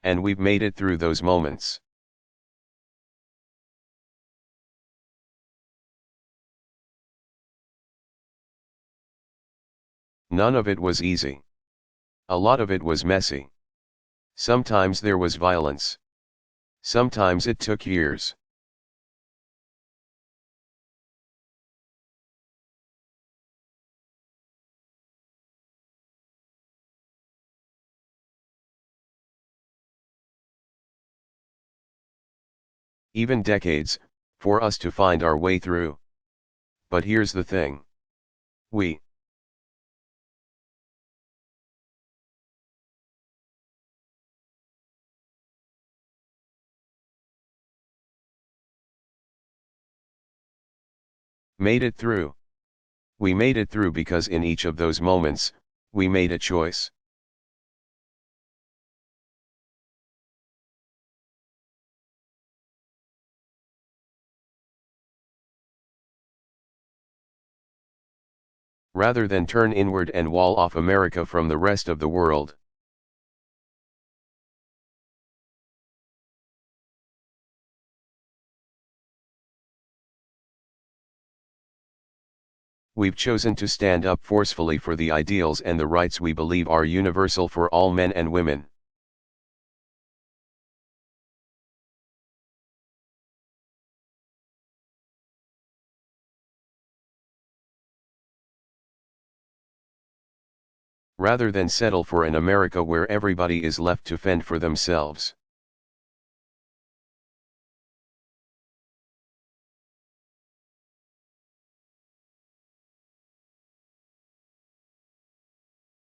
and we've made it through those moments. None of it was easy. A lot of it was messy. Sometimes there was violence. Sometimes it took years. Even decades, for us to find our way through. But here's the thing. We made it through. We made it through because in each of those moments, we made a choice. Rather than turn inward and wall off America from the rest of the world. We've chosen to stand up forcefully for the ideals and the rights we believe are universal for all men and women. Rather than settle for an America where everybody is left to fend for themselves.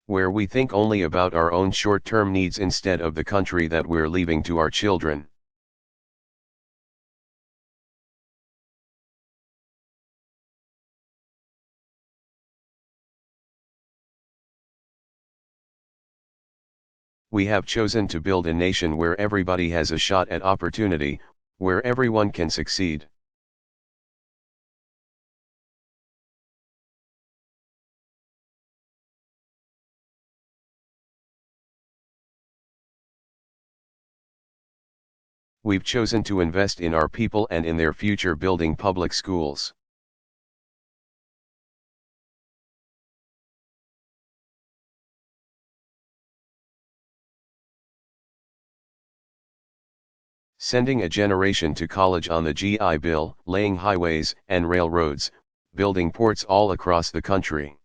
Where we think only about our own short-term needs instead of the country that we're leaving to our children. We have chosen to build a nation where everybody has a shot at opportunity, where everyone can succeed. We've chosen to invest in our people and in their future, building public schools, sending a generation to college on the GI Bill, laying highways and railroads, building ports all across the country.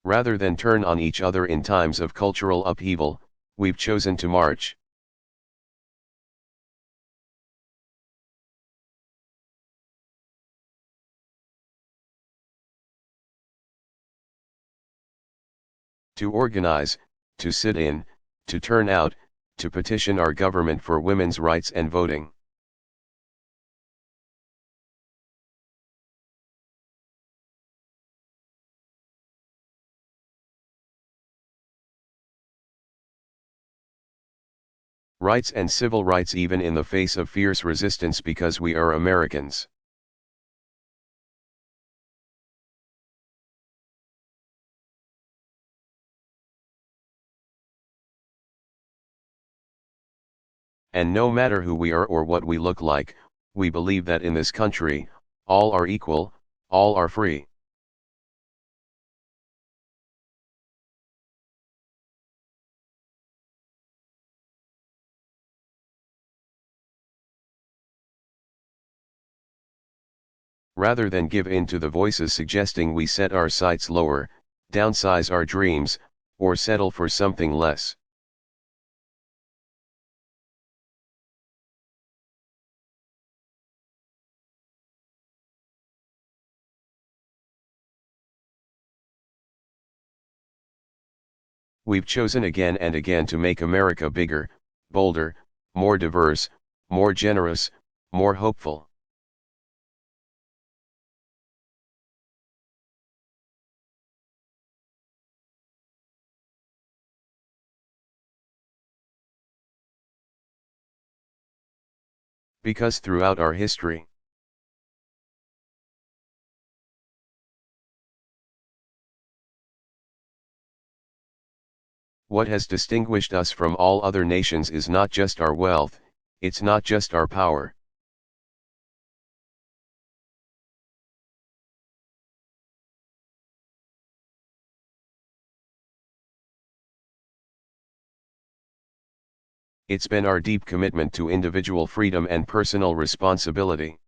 Rather than turn on each other in times of cultural upheaval, we've chosen to march. To organize, to sit in, to turn out, to petition our government for women's rights and voting. Rights and civil rights even in the face of fierce resistance because we are Americans. And no matter who we are or what we look like, we believe that in this country, all are equal, all are free. Rather than give in to the voices suggesting we set our sights lower, downsize our dreams, or settle for something less. We've chosen again and again to make America bigger, bolder, more diverse, more generous, more hopeful. Because throughout our history, what has distinguished us from all other nations is not just our wealth, it's not just our power. It's been our deep commitment to individual freedom and personal responsibility.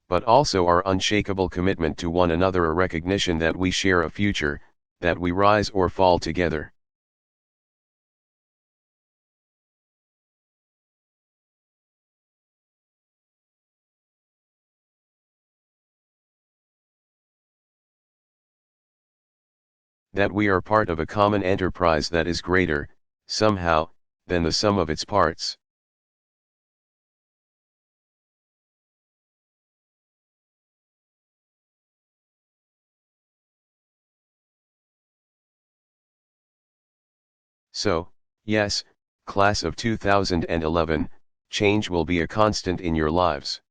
But also our unshakable commitment to one another, a recognition that we share a future, that we rise or fall together. That we are part of a common enterprise that is greater, somehow, than the sum of its parts. So, yes, class of 2011, change will be a constant in your lives.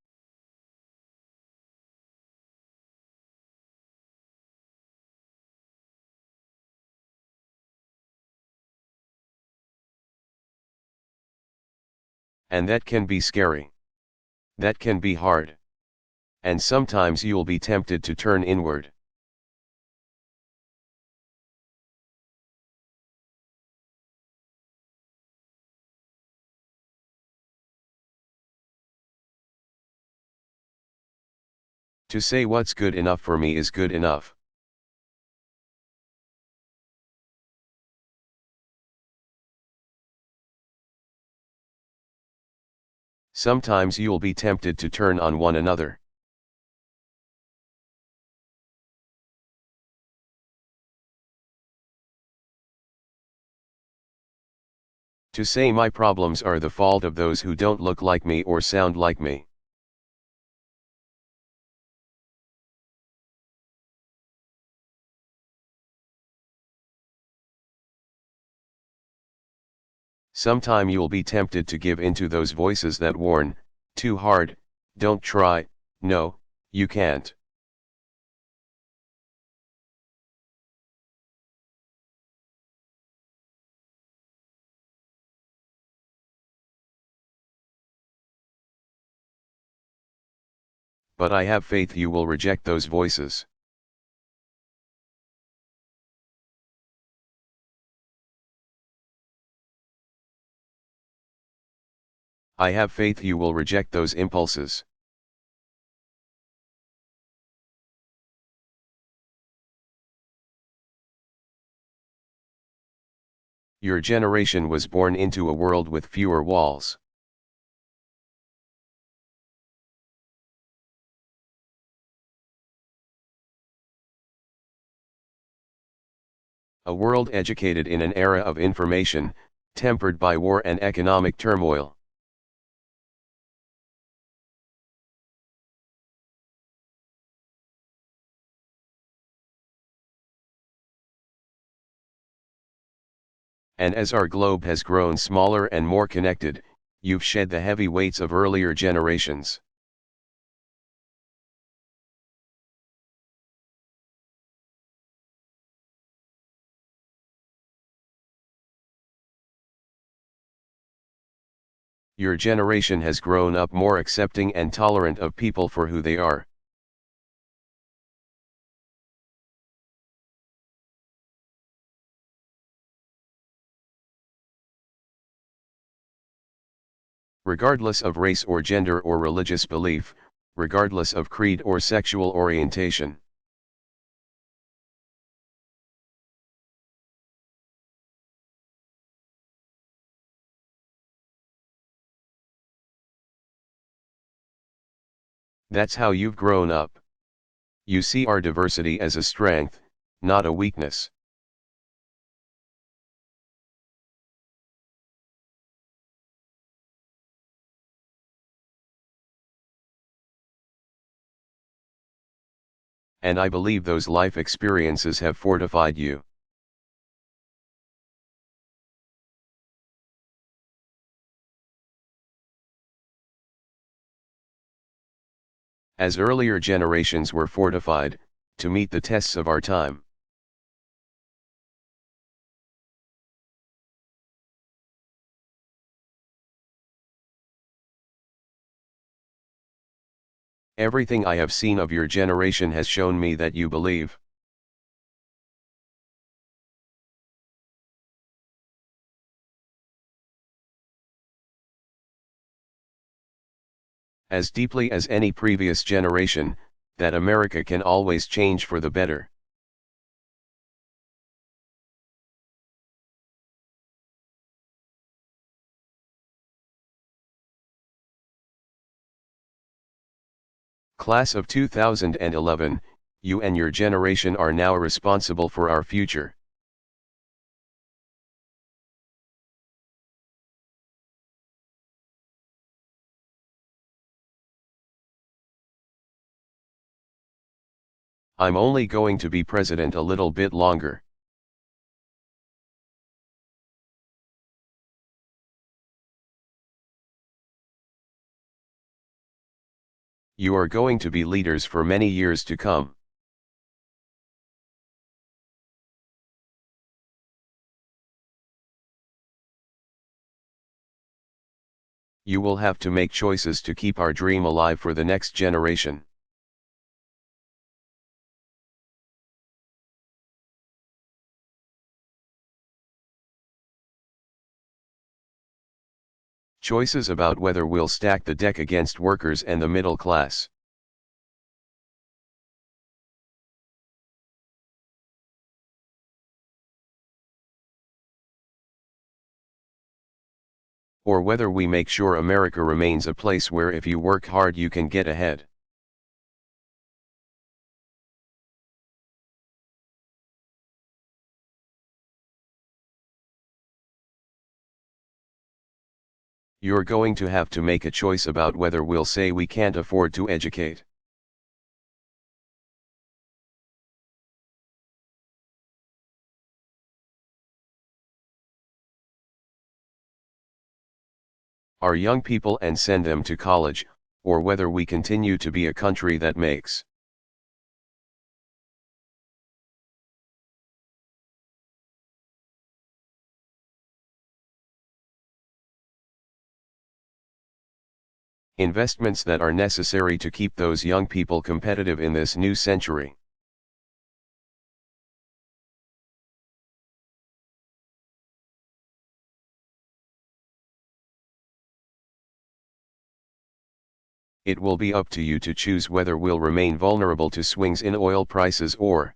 And that can be scary. That can be hard. And sometimes you'll be tempted to turn inward. To say what's good enough for me is good enough. Sometimes you'll be tempted to turn on one another. To say my problems are the fault of those who don't look like me or sound like me. Sometime you'll be tempted to give in to those voices that warn, too hard, don't try, no, you can't. But I have faith you will reject those voices. I have faith you will reject those impulses. Your generation was born into a world with fewer walls. A world educated in an era of information, tempered by war and economic turmoil. And as our globe has grown smaller and more connected, you've shed the heavy weights of earlier generations. Your generation has grown up more accepting and tolerant of people for who they are. Regardless of race or gender or religious belief, regardless of creed or sexual orientation. That's how you've grown up. You see our diversity as a strength, not a weakness. and I believe those life experiences have fortified you. As earlier generations were fortified, to meet the tests of our time. Everything I have seen of your generation has shown me that you believe. As deeply as any previous generation, that America can always change for the better. Class of 2011, you and your generation are now responsible for our future. I'm only going to be president a little bit longer. You are going to be leaders for many years to come. You will have to make choices to keep our dream alive for the next generation. Choices about whether we'll stack the deck against workers and the middle class. Or whether we make sure America remains a place where if you work hard you can get ahead. You're going to have to make a choice about whether we'll say we can't afford to educate. Our young people and send them to college, or whether we continue to be a country that makes. Investments that are necessary to keep those young people competitive in this new century. It will be up to you to choose whether we'll remain vulnerable to swings in oil prices or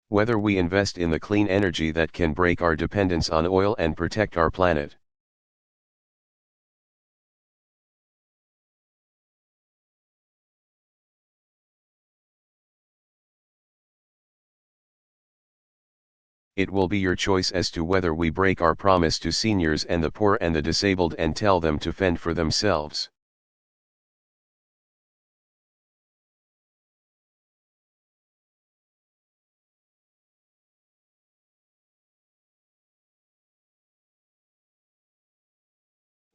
whether we invest in the clean energy that can break our dependence on oil and protect our planet. It will be your choice as to whether we break our promise to seniors and the poor and the disabled and tell them to fend for themselves.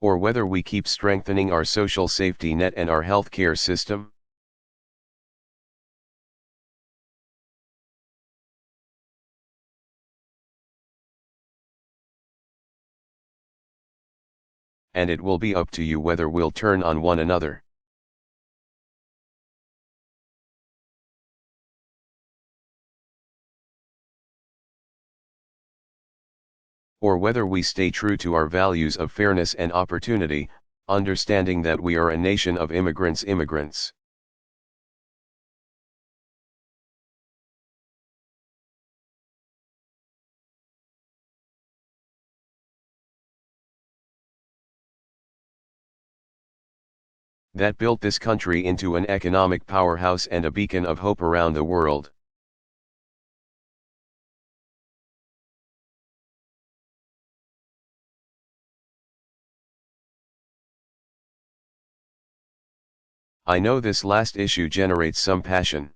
Or whether we keep strengthening our social safety net and our health care system. And it will be up to you whether we'll turn on one another. Or whether we stay true to our values of fairness and opportunity, understanding that we are a nation of immigrants. That built this country into an economic powerhouse and a beacon of hope around the world. I know this last issue generates some passion.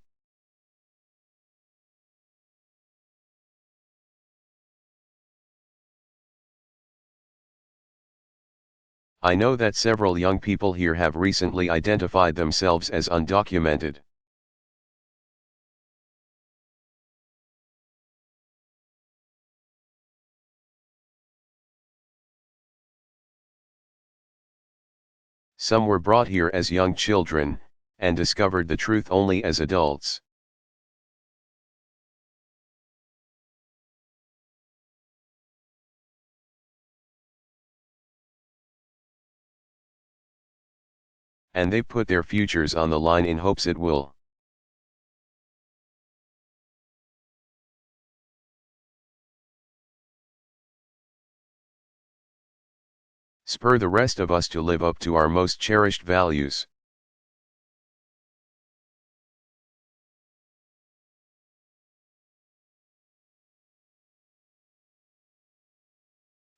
I know that several young people here have recently identified themselves as undocumented. Some were brought here as young children, and discovered the truth only as adults. And they put their futures on the line in hopes it will. Spur the rest of us to live up to our most cherished values.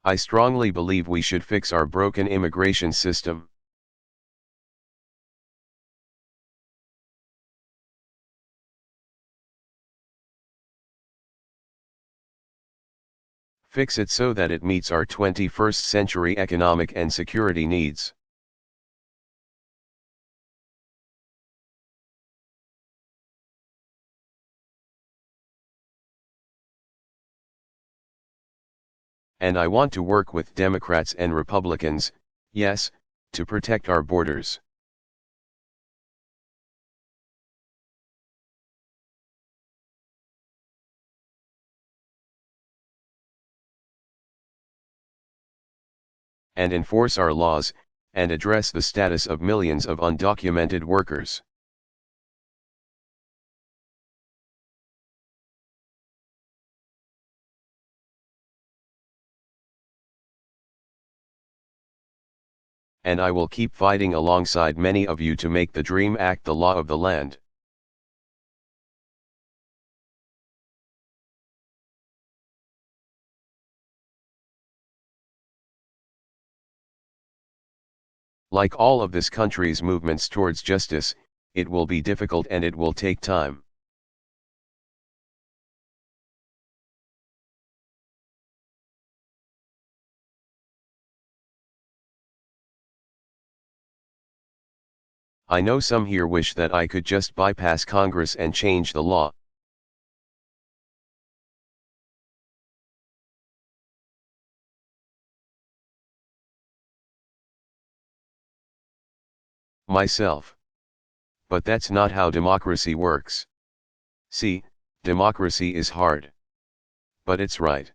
I strongly believe we should fix our broken immigration system. Fix it so that it meets our 21st century economic and security needs. And I want to work with Democrats and Republicans, yes, to protect our borders. And enforce our laws, and address the status of millions of undocumented workers. And I will keep fighting alongside many of you to make the DREAM Act the law of the land. Like all of this country's movements towards justice, it will be difficult and it will take time. I know some here wish that I could just bypass Congress and change the law. Myself. But that's not how democracy works. See, democracy is hard. But it's right.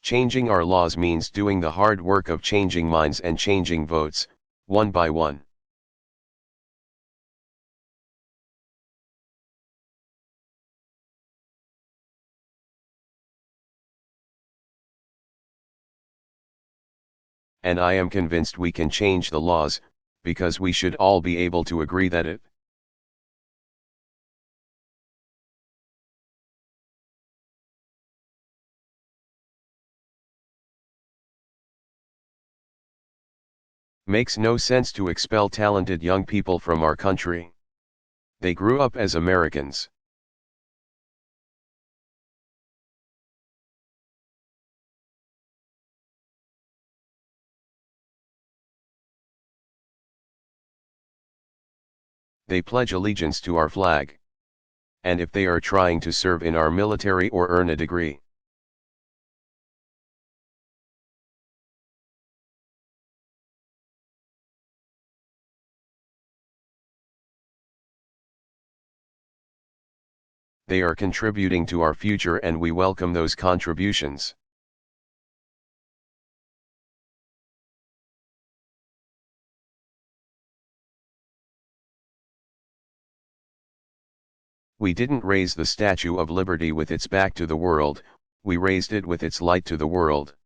Changing our laws means doing the hard work of changing minds and changing votes, one by one. And I am convinced we can change the laws, because we should all be able to agree that it. Makes no sense to expel talented young people from our country. They grew up as Americans. They pledge allegiance to our flag. And if they are trying to serve in our military or earn a degree, they are contributing to our future and we welcome those contributions. We didn't raise the Statue of Liberty with its back to the world, we raised it with its light to the world.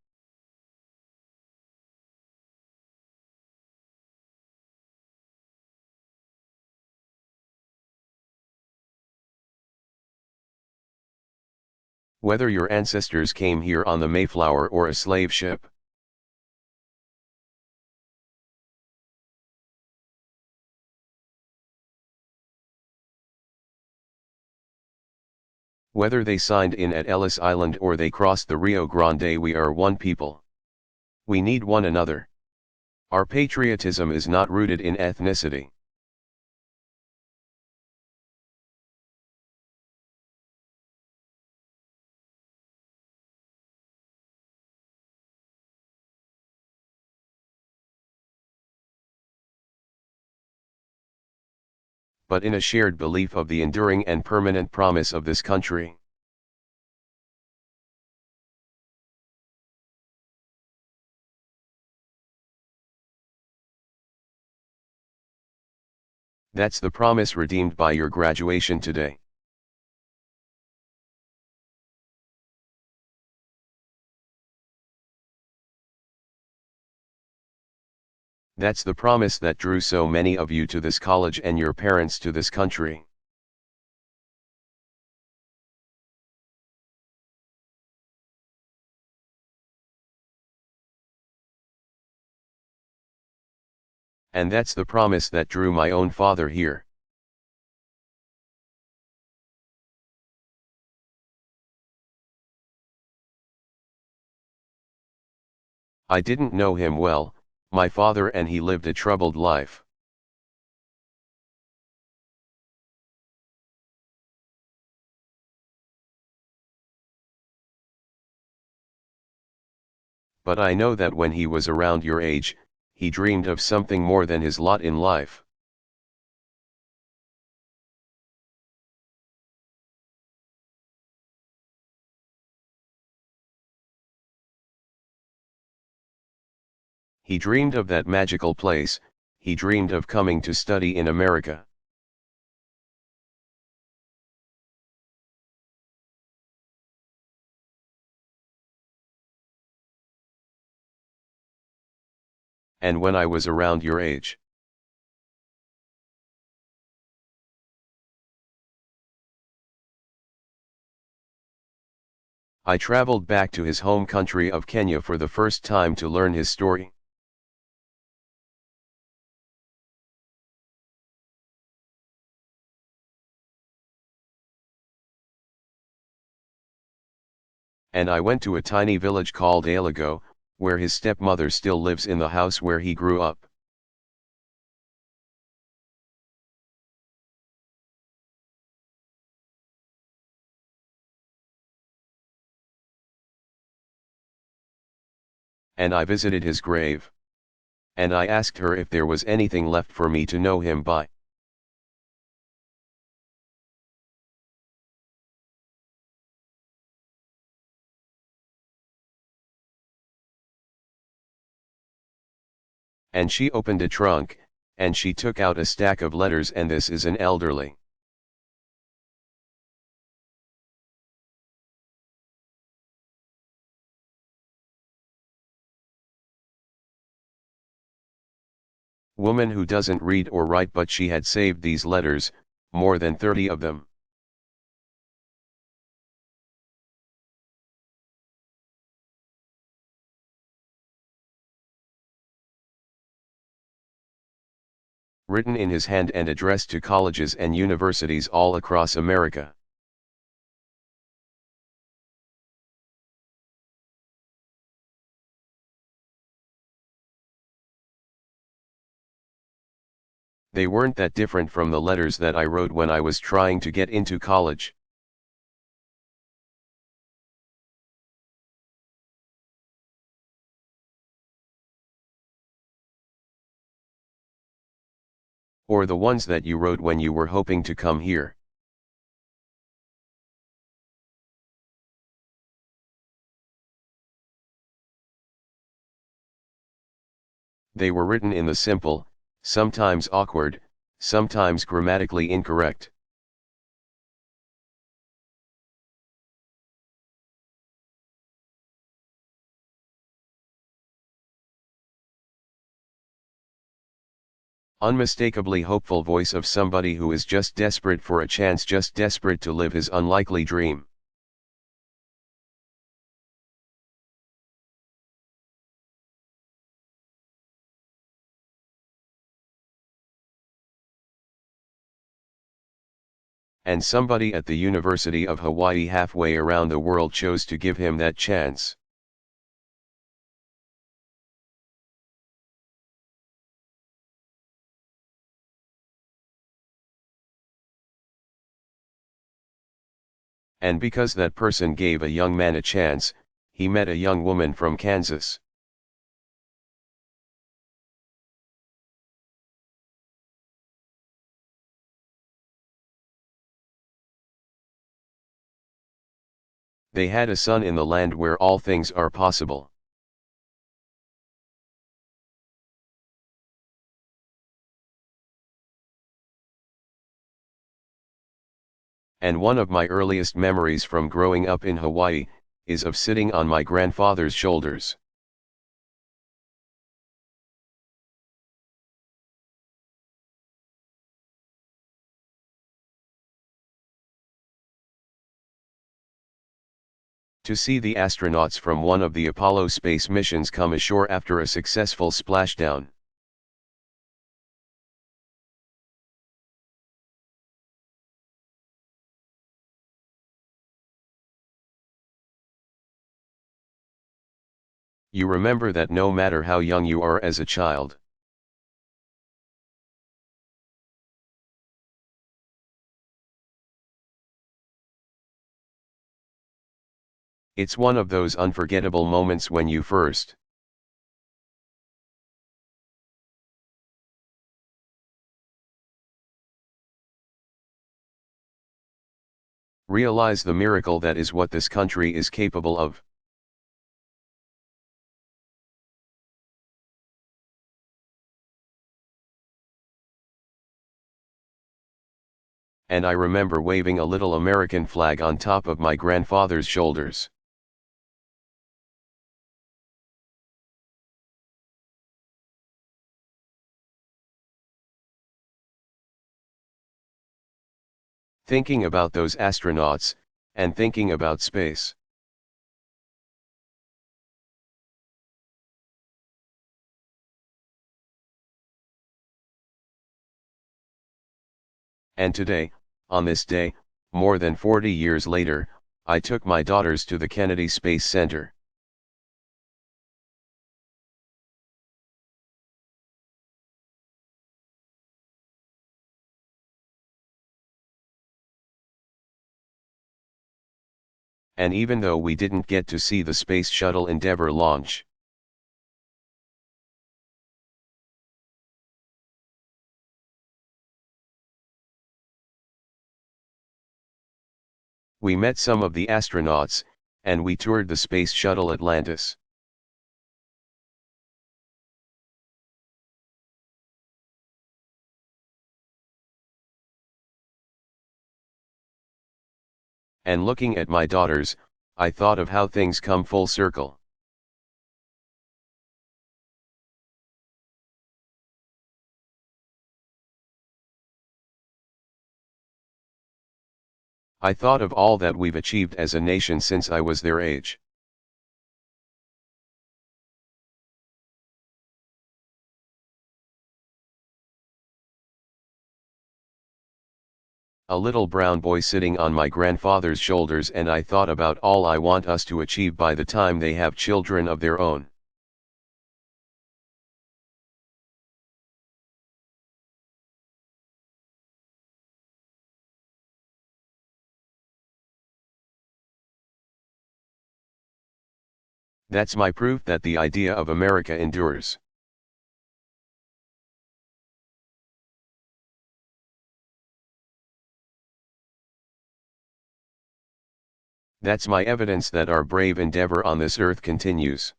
Whether your ancestors came here on the Mayflower or a slave ship. Whether they signed in at Ellis Island or they crossed the Rio Grande, we are one people. We need one another. Our patriotism is not rooted in ethnicity. But in a shared belief of the enduring and permanent promise of this country. That's the promise redeemed by your graduation today. That's the promise that drew so many of you to this college and your parents to this country. And that's the promise that drew my own father here. I didn't know him well, my father, and he lived a troubled life. But I know that when he was around your age, he dreamed of something more than his lot in life. He dreamed of that magical place, he dreamed of coming to study in America. And when I was around your age, I traveled back to his home country of Kenya for the first time to learn his story. And I went to a tiny village called Alago, where his stepmother still lives in the house where he grew up. And I visited his grave. And I asked her if there was anything left for me to know him by. And she opened a trunk, and she took out a stack of letters, and this is an elderly woman who doesn't read or write, but she had saved these letters, more than 30 of them. Written in his hand and addressed to colleges and universities all across America. They weren't that different from the letters that I wrote when I was trying to get into college. Or the ones that you wrote when you were hoping to come here. They were written in the simple, sometimes awkward, sometimes grammatically incorrect, unmistakably hopeful voice of somebody who is just desperate for a chance, just desperate to live his unlikely dream. And somebody at the University of Hawaii halfway around the world chose to give him that chance. And because that person gave a young man a chance, he met a young woman from Kansas. They had a son in the land where all things are possible. And one of my earliest memories from growing up in Hawaii, is of sitting on my grandfather's shoulders. To see the astronauts from one of the Apollo space missions come ashore after a successful splashdown. You remember that no matter how young you are as a child. It's one of those unforgettable moments when you first realize the miracle that is what this country is capable of. And I remember waving a little American flag on top of my grandfather's shoulders. Thinking about those astronauts, and thinking about space. And today, on this day, more than 40 years later, I took my daughters to the Kennedy Space Center. And even though we didn't get to see the Space Shuttle Endeavour launch, we met some of the astronauts, and we toured the Space Shuttle Atlantis. And looking at my daughters, I thought of how things come full circle. I thought of all that we've achieved as a nation since I was their age. A little brown boy sitting on my grandfather's shoulders, and I thought about all I want us to achieve by the time they have children of their own. That's my proof that the idea of America endures. That's my evidence that our brave endeavor on this earth continues.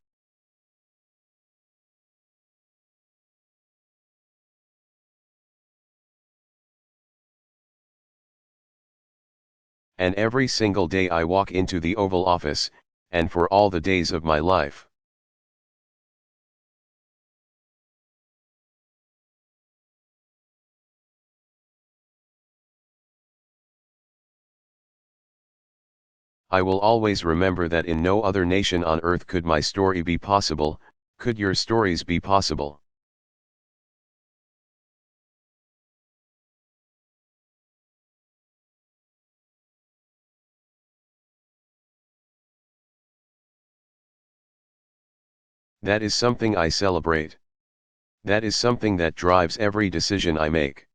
And every single day I walk into the Oval Office, and for all the days of my life, I will always remember that in no other nation on earth could my story be possible, could your stories be possible. That is something I celebrate. That is something that drives every decision I make.